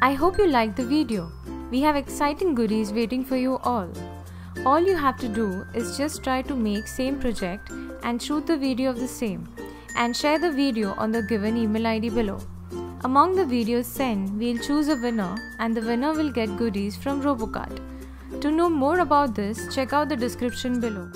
I hope you liked the video. We have exciting goodies waiting for you all. All you have to do is just try to make same project and shoot the video of the same and share the video on the given email ID below. Among the videos sent, we'll choose a winner and the winner will get goodies from Robokart. To know more about this, check out the description below.